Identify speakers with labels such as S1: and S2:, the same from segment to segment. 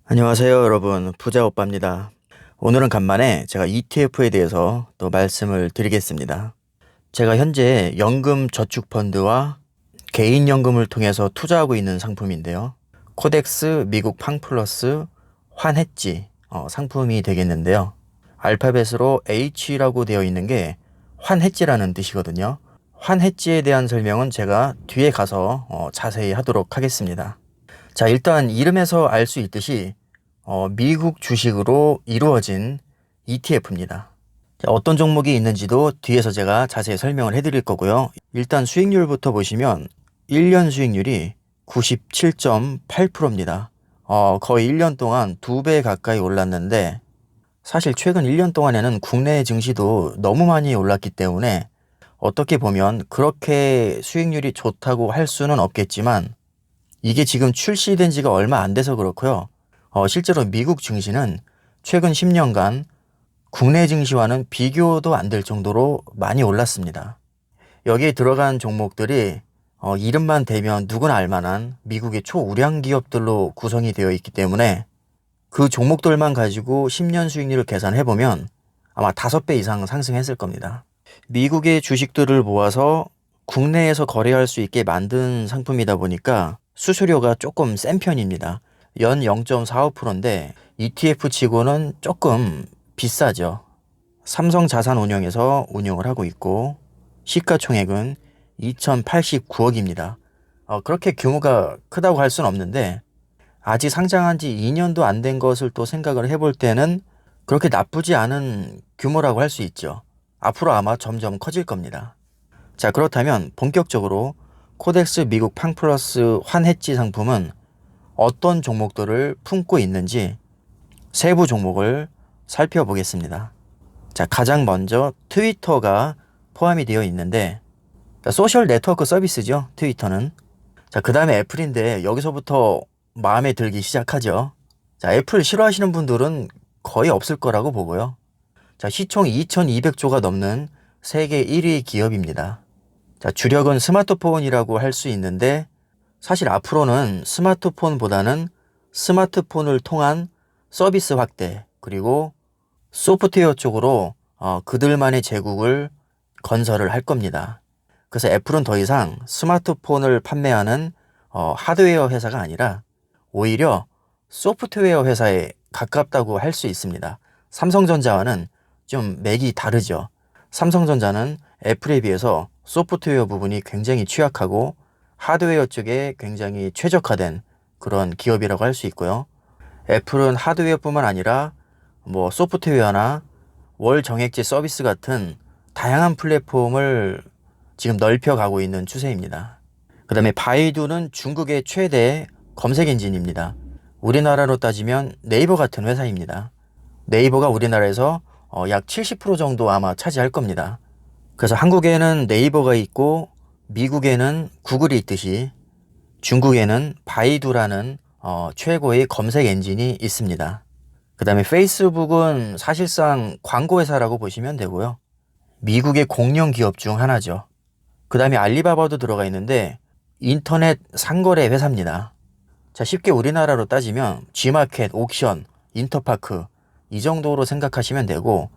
S1: 안녕하세요, 여러분. 부자오빠입니다. 오늘은 간만에 제가 ETF에 대해서 또 말씀을 드리겠습니다. 제가 현재 연금 저축펀드와 개인연금을 통해서 투자하고 있는 상품인데요. 코덱스 미국 팡플러스 환해지 상품이 되겠는데요. 알파벳으로 H라고 되어 있는 게 환해지라는 뜻이거든요. 환해지에 대한 설명은 제가 뒤에 가서 자세히 하도록 하겠습니다. 자, 일단 이름에서 알 수 있듯이 미국 주식으로 이루어진 ETF입니다. 어떤 종목이 있는지도 뒤에서 제가 자세히 설명을 해드릴 거고요. 일단 수익률부터 보시면 1년 수익률이 97.8%입니다. 거의 1년 동안 2배 가까이 올랐는데 사실 최근 1년 동안에는 국내 증시도 너무 많이 올랐기 때문에 어떻게 보면 그렇게 수익률이 좋다고 할 수는 없겠지만 이게 지금 출시된 지가 얼마 안 돼서 그렇고요. 실제로 미국 증시는 최근 10년간 국내 증시와는 비교도 안 될 정도로 많이 올랐습니다. 여기에 들어간 종목들이 이름만 대면 누구나 알만한 미국의 초우량 기업들로 구성이 되어 있기 때문에 그 종목들만 가지고 10년 수익률을 계산해보면 아마 5배 이상 상승했을 겁니다. 미국의 주식들을 모아서 국내에서 거래할 수 있게 만든 상품이다 보니까 수수료가 조금 센 편입니다. 연 0.45%인데 ETF 치고는 조금 비싸죠. 삼성자산운용에서 운용을 하고 있고 시가총액은 2089억입니다. 그렇게 규모가 크다고 할 수는 없는데 아직 상장한 지 2년도 안 된 것을 또 생각을 해볼 때는 그렇게 나쁘지 않은 규모라고 할 수 있죠. 앞으로 아마 점점 커질 겁니다. 자, 그렇다면 본격적으로 코덱스 미국 팡플러스 환해지 상품은 어떤 종목들을 품고 있는지 세부 종목을 살펴보겠습니다. 자, 가장 먼저 트위터가 포함이 되어 있는데 소셜 네트워크 서비스죠, 트위터는. 자, 그 다음에 애플인데 여기서부터 마음에 들기 시작하죠. 자, 애플 싫어하시는 분들은 거의 없을 거라고 보고요. 자, 시총 2200조가 넘는 세계 1위 기업입니다. 자, 주력은 스마트폰이라고 할 수 있는데 사실 앞으로는 스마트폰보다는 스마트폰을 통한 서비스 확대 그리고 소프트웨어 쪽으로 그들만의 제국을 건설을 할 겁니다. 그래서 애플은 더 이상 스마트폰을 판매하는 하드웨어 회사가 아니라 오히려 소프트웨어 회사에 가깝다고 할 수 있습니다. 삼성전자와는 좀 맥이 다르죠. 삼성전자는 애플에 비해서 소프트웨어 부분이 굉장히 취약하고 하드웨어 쪽에 굉장히 최적화된 그런 기업이라고 할 수 있고요. 애플은 하드웨어뿐만 아니라 뭐 소프트웨어나 월 정액제 서비스 같은 다양한 플랫폼을 지금 넓혀가고 있는 추세입니다. 그 다음에 바이두는 중국의 최대 검색 엔진입니다. 우리나라로 따지면 네이버 같은 회사입니다. 네이버가 우리나라에서 약 70% 정도 아마 차지할 겁니다. 그래서 한국에는 네이버가 있고 미국에는 구글이 있듯이 중국에는 바이두라는 최고의 검색 엔진이 있습니다. 그 다음에 페이스북은 사실상 광고 회사라고 보시면 되고요. 미국의 공룡 기업 중 하나죠. 그 다음에 알리바바도 들어가 있는데 인터넷 상거래 회사입니다. 자, 쉽게 우리나라로 따지면 G마켓, 옥션, 인터파크 이 정도로 생각하시면 되고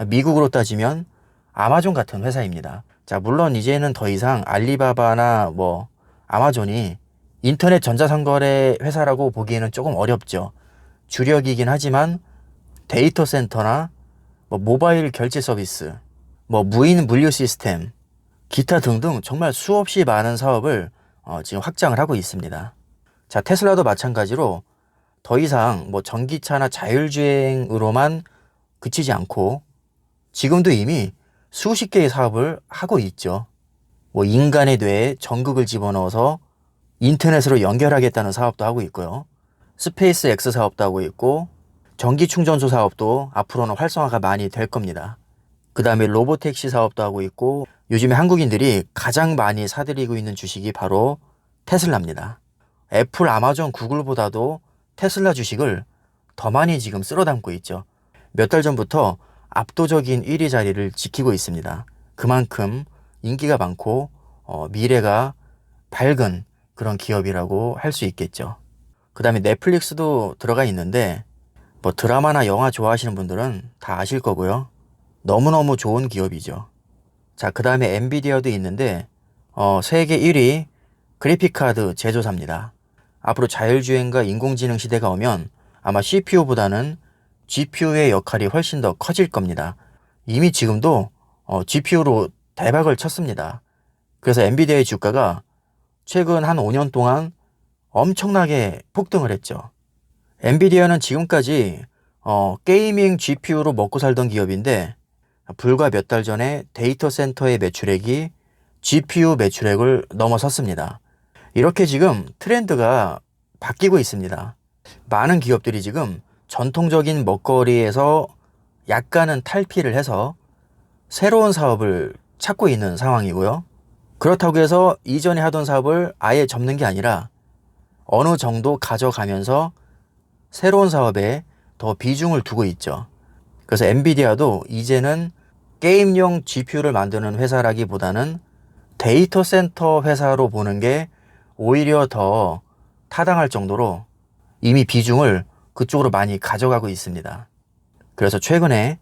S1: 미국으로 따지면 아마존 같은 회사입니다. 자, 물론 이제는 더 이상 알리바바나 뭐 아마존이 인터넷 전자상거래 회사라고 보기에는 조금 어렵죠. 주력이긴 하지만 데이터 센터나 뭐 모바일 결제 서비스, 뭐 무인 물류 시스템, 기타 등등 정말 수없이 많은 사업을 지금 확장을 하고 있습니다. 자, 테슬라도 마찬가지로 더 이상 뭐 전기차나 자율주행으로만 그치지 않고 지금도 이미 수십 개의 사업을 하고 있죠. 뭐 인간의 뇌에 전극을 집어넣어서 인터넷으로 연결하겠다는 사업도 하고 있고요. 스페이스 X 사업도 하고 있고 전기 충전소 사업도 앞으로는 활성화가 많이 될 겁니다. 그 다음에 로보택시 사업도 하고 있고 요즘에 한국인들이 가장 많이 사들이고 있는 주식이 바로 테슬라입니다. 애플, 아마존, 구글보다도 테슬라 주식을 더 많이 지금 쓸어 담고 있죠. 몇 달 전부터 압도적인 1위 자리를 지키고 있습니다. 그만큼 인기가 많고 미래가 밝은 그런 기업이라고 할 수 있겠죠. 다음에 넷플릭스도 들어가 있는데 뭐 드라마나 영화 좋아하시는 분들은 다 아실 거고요. 너무너무 좋은 기업이죠. 자, 그 다음에 엔비디아도 있는데 세계 1위 그래픽카드 제조사입니다. 앞으로 자율주행과 인공지능 시대가 오면 아마 CPU보다는 GPU의 역할이 훨씬 더 커질 겁니다. 이미 지금도 GPU로 대박을 쳤습니다. 그래서 엔비디아의 주가가 최근 한 5년 동안 엄청나게 폭등을 했죠. 엔비디아는 지금까지 게이밍 GPU로 먹고 살던 기업인데 불과 몇 달 전에 데이터 센터의 매출액이 GPU 매출액을 넘어섰습니다. 이렇게 지금 트렌드가 바뀌고 있습니다. 많은 기업들이 지금 전통적인 먹거리에서 약간은 탈피를 해서 새로운 사업을 찾고 있는 상황이고요. 그렇다고 해서 이전에 하던 사업을 아예 접는 게 아니라 어느 정도 가져가면서 새로운 사업에 더 비중을 두고 있죠. 그래서 엔비디아도 이제는 게임용 GPU를 만드는 회사라기보다는 데이터 센터 회사로 보는 게 오히려 더 타당할 정도로 이미 비중을 그쪽으로 많이 가져가고 있습니다. 그래서 최근에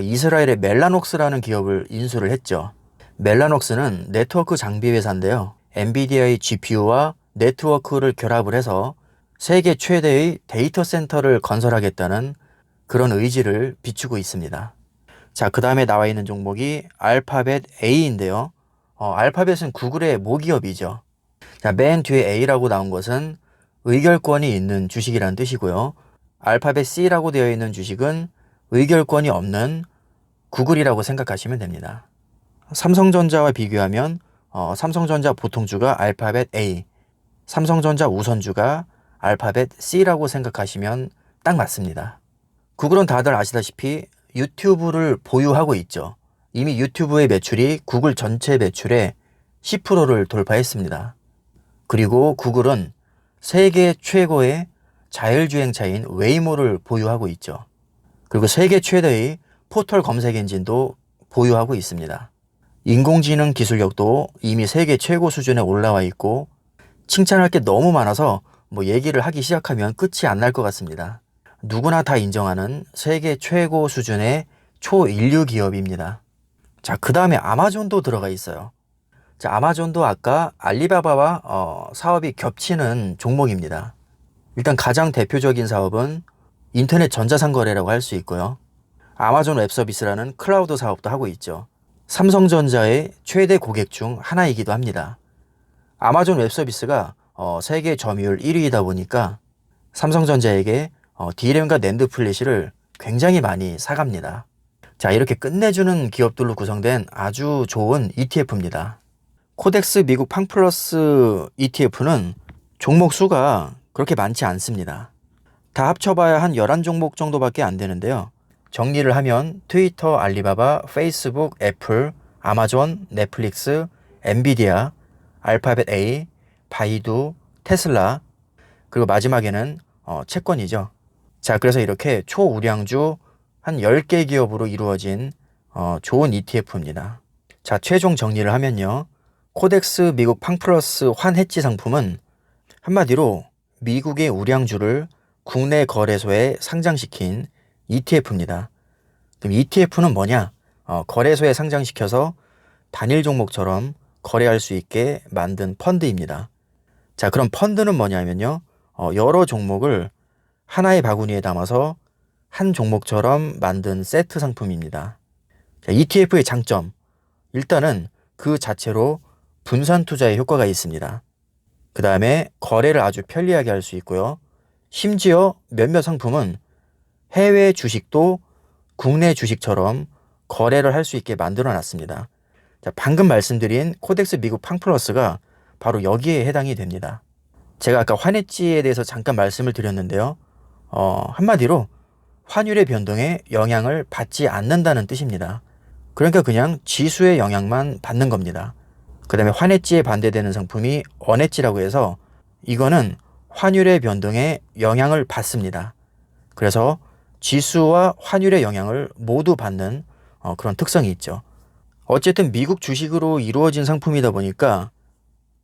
S1: 이스라엘의 멜라녹스라는 기업을 인수를 했죠. 멜라녹스는 네트워크 장비 회사인데요. 엔비디아의 GPU와 네트워크를 결합을 해서 세계 최대의 데이터 센터를 건설하겠다는 그런 의지를 비추고 있습니다. 자, 그 다음에 나와 있는 종목이 알파벳 A인데요. 알파벳은 구글의 모기업이죠. 자, 맨 뒤에 A라고 나온 것은 의결권이 있는 주식이라는 뜻이고요. 알파벳 C라고 되어 있는 주식은 의결권이 없는 구글이라고 생각하시면 됩니다. 삼성전자와 비교하면 삼성전자 보통주가 알파벳 A, 삼성전자 우선주가 알파벳 C라고 생각하시면 딱 맞습니다. 구글은 다들 아시다시피 유튜브를 보유하고 있죠. 이미 유튜브의 매출이 구글 전체 매출의 10%를 돌파했습니다. 그리고 구글은 세계 최고의 자율주행차인 웨이모를 보유하고 있죠. 그리고 세계 최대의 포털 검색 엔진도 보유하고 있습니다. 인공지능 기술력도 이미 세계 최고 수준에 올라와 있고 칭찬할 게 너무 많아서 뭐 얘기를 하기 시작하면 끝이 안 날 것 같습니다. 누구나 다 인정하는 세계 최고 수준의 초인류 기업입니다. 자, 그 다음에 아마존도 들어가 있어요. 자, 아마존도 아까 알리바바와 사업이 겹치는 종목입니다. 일단 가장 대표적인 사업은 인터넷 전자상거래라고 할 수 있고요. 아마존 웹서비스라는 클라우드 사업도 하고 있죠. 삼성전자의 최대 고객 중 하나이기도 합니다. 아마존 웹서비스가 세계 점유율 1위이다 보니까 삼성전자에게 D램과 낸드 플래시를 굉장히 많이 사갑니다. 자, 이렇게 끝내주는 기업들로 구성된 아주 좋은 ETF입니다. 코덱스 미국 팡플러스 ETF는 종목 수가 그렇게 많지 않습니다. 다 합쳐봐야 한 11종목 정도밖에 안 되는데요. 정리를 하면 트위터, 알리바바, 페이스북, 애플, 아마존, 넷플릭스, 엔비디아, 알파벳 A, 바이두, 테슬라, 그리고 마지막에는 채권이죠. 자, 그래서 이렇게 초우량주 한 10개 기업으로 이루어진 좋은 ETF입니다. 자, 최종 정리를 하면요. 코덱스 미국 팡플러스 환 해지 상품은 한마디로 미국의 우량주를 국내 거래소에 상장시킨 ETF입니다. 그럼 ETF는 뭐냐? 거래소에 상장시켜서 단일 종목처럼 거래할 수 있게 만든 펀드입니다. 자, 그럼 펀드는 뭐냐면요. 여러 종목을 하나의 바구니에 담아서 한 종목처럼 만든 세트 상품입니다. 자, ETF의 장점. 일단은 그 자체로 분산 투자의 효과가 있습니다. 그 다음에 거래를 아주 편리하게 할 수 있고요. 심지어 몇몇 상품은 해외 주식도 국내 주식처럼 거래를 할 수 있게 만들어 놨습니다. 자, 방금 말씀드린 코덱스 미국 팡플러스가 바로 여기에 해당이 됩니다. 제가 아까 환해지에 대해서 잠깐 말씀을 드렸는데요. 한마디로 환율의 변동에 영향을 받지 않는다는 뜻입니다. 그러니까 그냥 지수의 영향만 받는 겁니다. 그 다음에 환해지에 반대되는 상품이 언해지라고 해서 이거는 환율의 변동에 영향을 받습니다. 그래서 지수와 환율의 영향을 모두 받는 그런 특성이 있죠. 어쨌든 미국 주식으로 이루어진 상품이다 보니까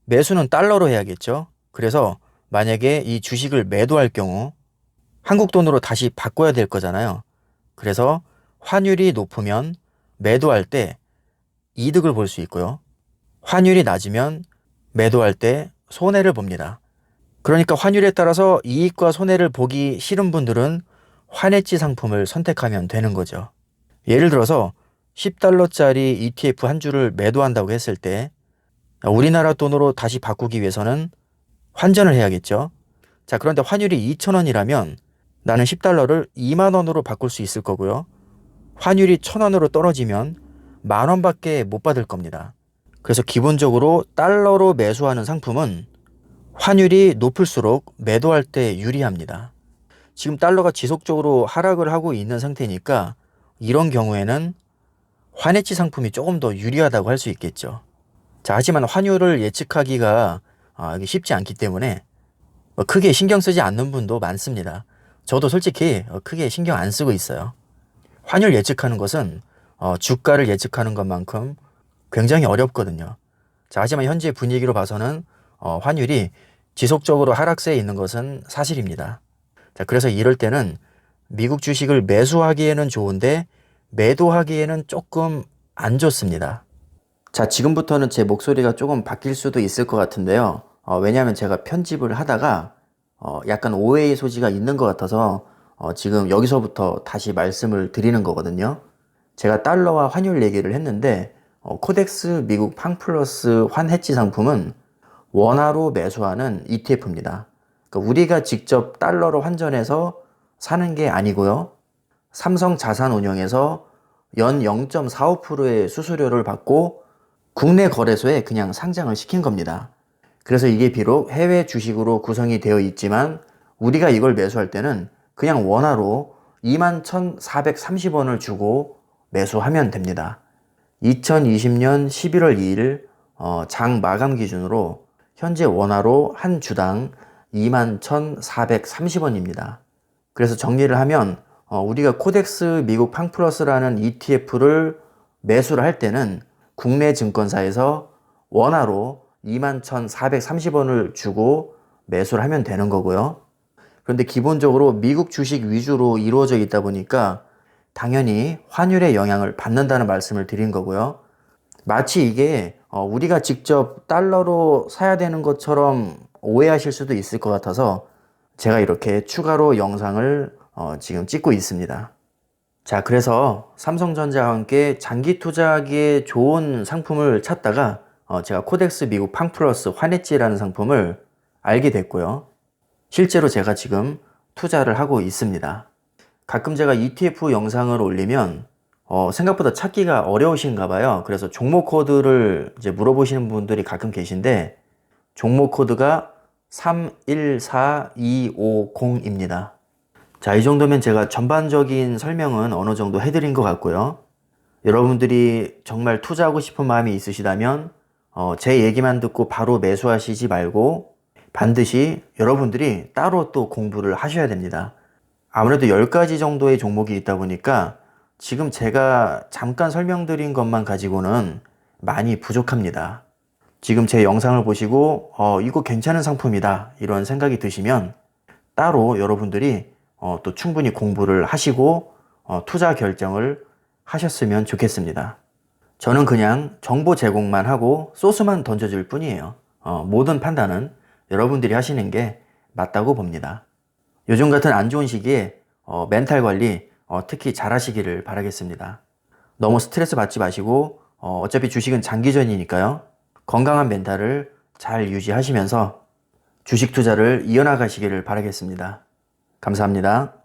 S1: 매수는 달러로 해야겠죠. 그래서 만약에 이 주식을 매도할 경우 한국 돈으로 다시 바꿔야 될 거잖아요. 그래서 환율이 높으면 매도할 때 이득을 볼 수 있고요. 환율이 낮으면 매도할 때 손해를 봅니다. 그러니까 환율에 따라서 이익과 손해를 보기 싫은 분들은 환해지 상품을 선택하면 되는 거죠. 예를 들어서 10달러짜리 ETF 한 주를 매도한다고 했을 때 우리나라 돈으로 다시 바꾸기 위해서는 환전을 해야겠죠. 자, 그런데 환율이 2,000원이라면 나는 10달러를 2만 원으로 바꿀 수 있을 거고요. 환율이 1,000원으로 떨어지면 10,000원밖에 못 받을 겁니다. 그래서 기본적으로 달러로 매수하는 상품은 환율이 높을수록 매도할 때 유리합니다. 지금 달러가 지속적으로 하락을 하고 있는 상태니까 이런 경우에는 환해지 상품이 조금 더 유리하다고 할 수 있겠죠. 자, 하지만 환율을 예측하기가 이게 쉽지 않기 때문에 크게 신경 쓰지 않는 분도 많습니다. 저도 솔직히 크게 신경 안 쓰고 있어요. 환율 예측하는 것은 주가를 예측하는 것만큼 굉장히 어렵거든요. 자, 하지만 현재 분위기로 봐서는 환율이 지속적으로 하락세에 있는 것은 사실입니다. 자, 그래서 이럴 때는 미국 주식을 매수하기에는 좋은데 매도하기에는 조금 안 좋습니다. 자, 지금부터는 제 목소리가 조금 바뀔 수도 있을 것 같은데요. 왜냐하면 제가 편집을 하다가 약간 오해의 소지가 있는 것 같아서 지금 여기서부터 다시 말씀을 드리는 거거든요. 제가 달러와 환율 얘기를 했는데 코덱스 미국 팡플러스 환해지 상품은 원화로 매수하는 ETF입니다. 그러니까 우리가 직접 달러로 환전해서 사는 게 아니고요. 삼성자산운용에서 연 0.45%의 수수료를 받고 국내 거래소에 그냥 상장을 시킨 겁니다. 그래서 이게 비록 해외 주식으로 구성이 되어 있지만 우리가 이걸 매수할 때는 그냥 원화로 21,430원을 주고 매수하면 됩니다. 2020년 11월 2일 장 마감 기준으로 현재 원화로 한 주당 21,430원입니다. 그래서 정리를 하면 우리가 코덱스 미국 팡플러스라는 ETF를 매수를 할 때는 국내 증권사에서 원화로 21,430원을 주고 매수를 하면 되는 거고요. 그런데 기본적으로 미국 주식 위주로 이루어져 있다 보니까 당연히 환율의 영향을 받는다는 말씀을 드린 거고요. 마치 이게 우리가 직접 달러로 사야 되는 것처럼 오해하실 수도 있을 것 같아서 제가 이렇게 추가로 영상을 지금 찍고 있습니다. 자, 그래서 삼성전자와 함께 장기 투자하기에 좋은 상품을 찾다가 제가 코덱스 미국 팡플러스 환해지라는 상품을 알게 됐고요. 실제로 제가 지금 투자를 하고 있습니다. 가끔 제가 ETF 영상을 올리면 생각보다 찾기가 어려우신가 봐요. 그래서 종목 코드를 이제 물어보시는 분들이 가끔 계신데 종목 코드가 314250입니다. 자, 이 정도면 제가 전반적인 설명은 어느 정도 해드린 것 같고요. 여러분들이 정말 투자하고 싶은 마음이 있으시다면 제 얘기만 듣고 바로 매수하시지 말고 반드시 여러분들이 따로 또 공부를 하셔야 됩니다. 아무래도 10가지 정도의 종목이 있다 보니까 지금 제가 잠깐 설명드린 것만 가지고는 많이 부족합니다. 지금 제 영상을 보시고 이거 괜찮은 상품이다 이런 생각이 드시면 따로 여러분들이 또 충분히 공부를 하시고 투자 결정을 하셨으면 좋겠습니다. 저는 그냥 정보 제공만 하고 소스만 던져줄 뿐이에요. 모든 판단은 여러분들이 하시는 게 맞다고 봅니다. 요즘 같은 안 좋은 시기에 멘탈 관리 특히 잘 하시기를 바라겠습니다. 너무 스트레스 받지 마시고 어차피 주식은 장기전이니까요. 건강한 멘탈을 잘 유지하시면서 주식 투자를 이어나가시기를 바라겠습니다. 감사합니다.